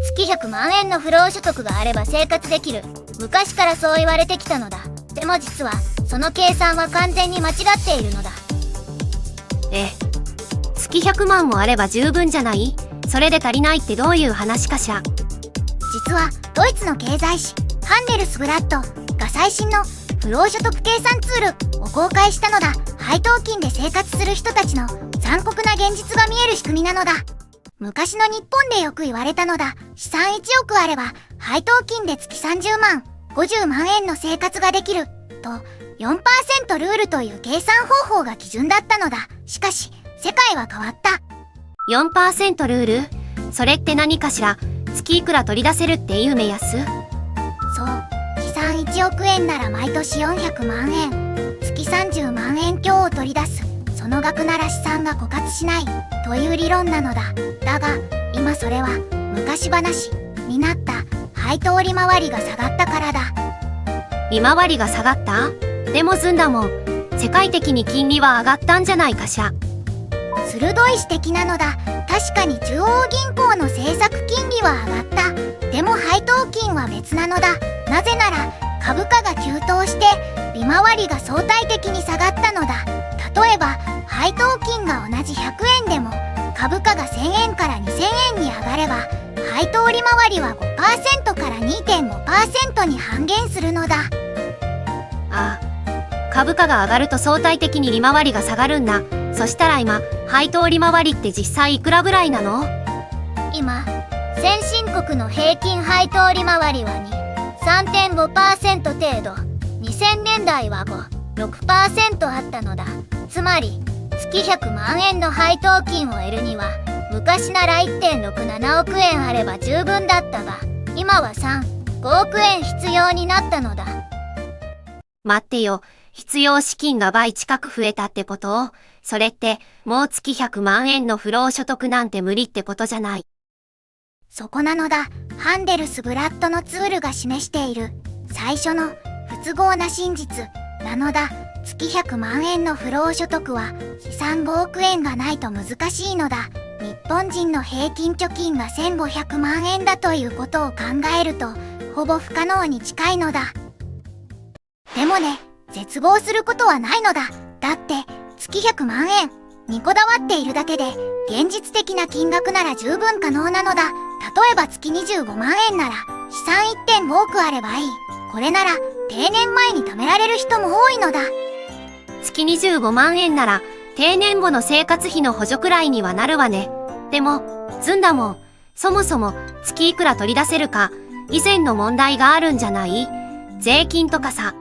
月100万円の不労所得があれば生活できる。昔からそう言われてきたのだ。でも実はその計算は完全に間違っているのだ。月100万もあれば十分じゃない？それで足りないってどういう話かしら。実はドイツの経済誌ハンデルスブラッドが最新の不労所得計算ツールを公開したのだ。配当金で生活する人たちの残酷な現実が見える仕組みなのだ。昔の日本でよく言われたのだ。資産1億あれば配当金で月30万、50万円の生活ができると 4% ルールという計算方法が基準だったのだ。しかし世界は変わった。 4% ルール？それって何かしら？月いくら取り出せるっていう目安？そう、資産1億円なら毎年400万円、月30万円強を取り出す。その額なら資産が枯渇しないという理論なのだ。だが今それは昔話になった。配当利回りが下がったからだ。利回りが下がった？でもずんだもん、世界的に金利は上がったんじゃないかしら。鋭い指摘なのだ。確かに中央銀行の政策金利は上がった。でも配当金は別なのだ。なぜなら株価が急騰して利回りが相対的に下がったのだ。例えば配当金が同じ100円でも株価が1000円から2000円に上がれば配当利回りは 5% から 2.5% に半減するのだ。ああ、株価が上がると相対的に利回りが下がるんだ。そしたら今配当利回りって実際いくらぐらいなの？今先進国の平均配当利回りは 3.5% 程度。2000年代は 5、6% あったのだ。つまり月100万円の配当金を得るには昔なら 1.67 億円あれば十分だったが今は3、5億円必要になったのだ。待ってよ、必要資金が倍近く増えたってこと？それってもう月100万円の不労所得なんて無理ってことじゃない？そこなのだ。ハンデルスブラッドのツールが示している最初の不都合な真実なのだ。月100万円の不労所得は資産5億円がないと難しいのだ。日本人の平均貯金が1500万円だということを考えるとほぼ不可能に近いのだ。でもね、絶望することはないのだ。だって月100万円にこだわっているだけで現実的な金額なら十分可能なのだ。例えば月25万円なら資産 1.5 億あればいい。これなら定年前に貯められる人も多いのだ。月25万円なら定年後の生活費の補助くらいにはなるわね。でもずんだもん、そもそも月いくら取り出せるか以前の問題があるんじゃない？税金とかさ。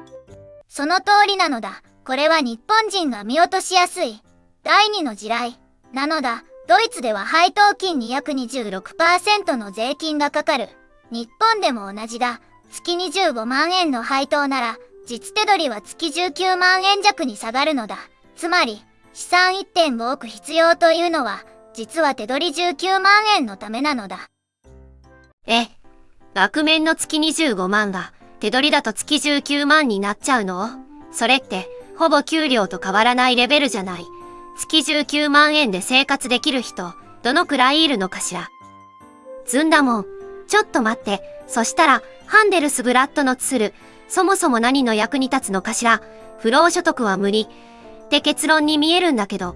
その通りなのだ。これは日本人が見落としやすい第二の地雷なのだ。ドイツでは配当金に約 26% の税金がかかる。日本でも同じだ。月25万円の配当なら実手取りは月19万円弱に下がるのだ。つまり資産 1.5 億必要というのは実は手取り19万円のためなのだ。額面の月25万が手取りだと月19万になっちゃうの？それってほぼ給料と変わらないレベルじゃない。月19万円で生活できる人どのくらいいるのかしら。ずんだもん、ちょっと待って。そしたらハンデルスブラッドのツール、そもそも何の役に立つのかしら。不労所得は無理って結論に見えるんだけど。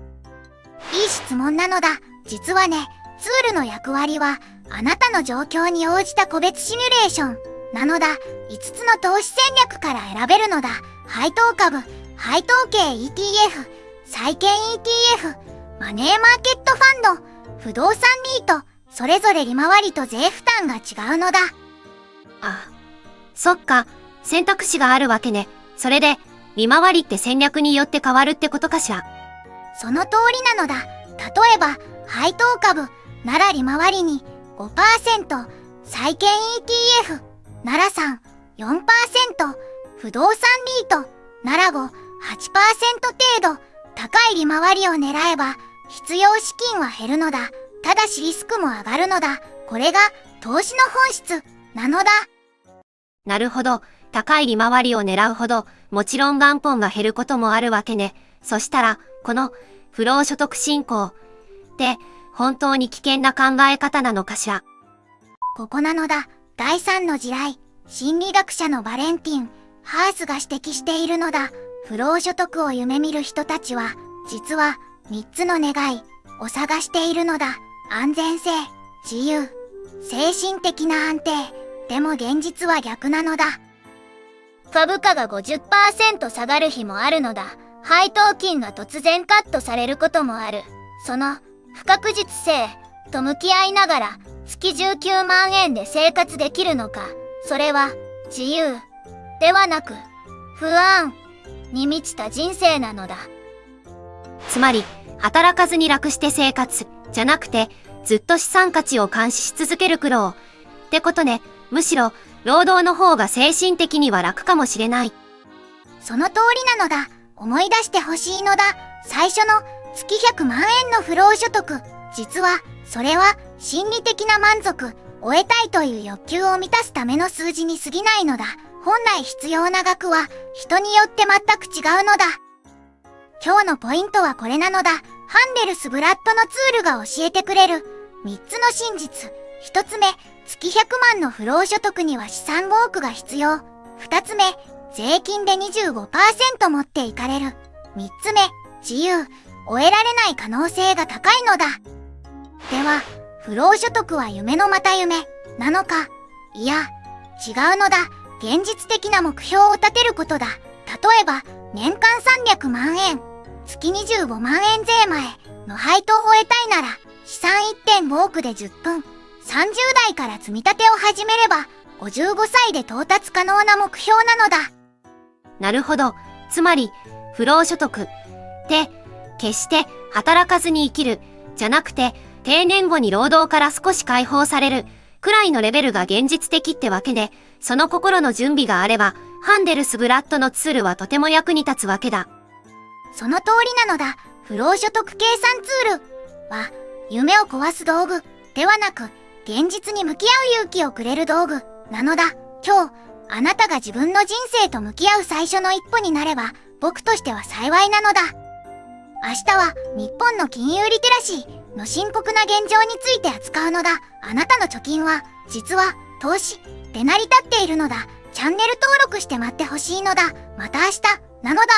いい質問なのだ。実はね、ツールの役割はあなたの状況に応じた個別シミュレーションなのだ。5つの投資戦略から選べるのだ。配当株、配当系 ETF、債券 ETF、マネーマーケットファンド、不動産リート、それぞれ利回りと税負担が違うのだ。あ、そっか、選択肢があるわけね。それで利回りって戦略によって変わるってことかしら。その通りなのだ。例えば配当株なら利回りに 5%、債券 ETF なら3、4%、不動産リートなら5、8% 程度高い利回りを狙えば必要資金は減るのだ。ただしリスクも上がるのだ。これが投資の本質なのだ。なるほど。高い利回りを狙うほどもちろん元本が減ることもあるわけね。そしたらこの不労所得進行って本当に危険な考え方なのかしら。ここなのだ。第三の地雷、心理学者のバレンティン・ハースが指摘しているのだ。不労所得を夢見る人たちは、実は3つの願いを探しているのだ。安全性、自由、精神的な安定。でも現実は逆なのだ。株価が 50% 下がる日もあるのだ。配当金が突然カットされることもある。その不確実性と向き合いながら月19万円で生活できるのか。それは自由ではなく不安に満ちた人生なのだ。つまり、働かずに楽して生活、じゃなくて、ずっと資産価値を監視し続ける苦労。ってことね。むしろ、労働の方が精神的には楽かもしれない。その通りなのだ。思い出してほしいのだ。最初の月100万円の不労所得。実は、それは心理的な満足を得たいという欲求を満たすための数字に過ぎないのだ。本来必要な額は人によって全く違うのだ。今日のポイントはこれなのだ。ハンデルス・ブラッドのツールが教えてくれる3つの真実。1つ目、月100万の不労所得には資産5億が必要。2つ目、税金で 25% 持っていかれる。3つ目、自由を得られない可能性が高いのだ。では、不労所得は夢のまた夢なのか。いや、違うのだ。現実的な目標を立てることだ。例えば、年間300万円、月25万円税前の配当を得たいなら、資産 1.5 億で10分、30代から積み立てを始めれば、55歳で到達可能な目標なのだ。なるほど。つまり、不労所得って、決して働かずに生きる、じゃなくて、定年後に労働から少し解放される、くらいのレベルが現実的ってわけで、その心の準備があれば、ハンデルス・ブラッドのツールはとても役に立つわけだ。その通りなのだ。不労所得計算ツールは、夢を壊す道具ではなく、現実に向き合う勇気をくれる道具なのだ。今日、あなたが自分の人生と向き合う最初の一歩になれば、僕としては幸いなのだ。明日は、日本の金融リテラシーの深刻な現状について扱うのだ。あなたの貯金は、実は、投資で成り立っているのだ。チャンネル登録して待ってほしいのだ。また明日、なのだ。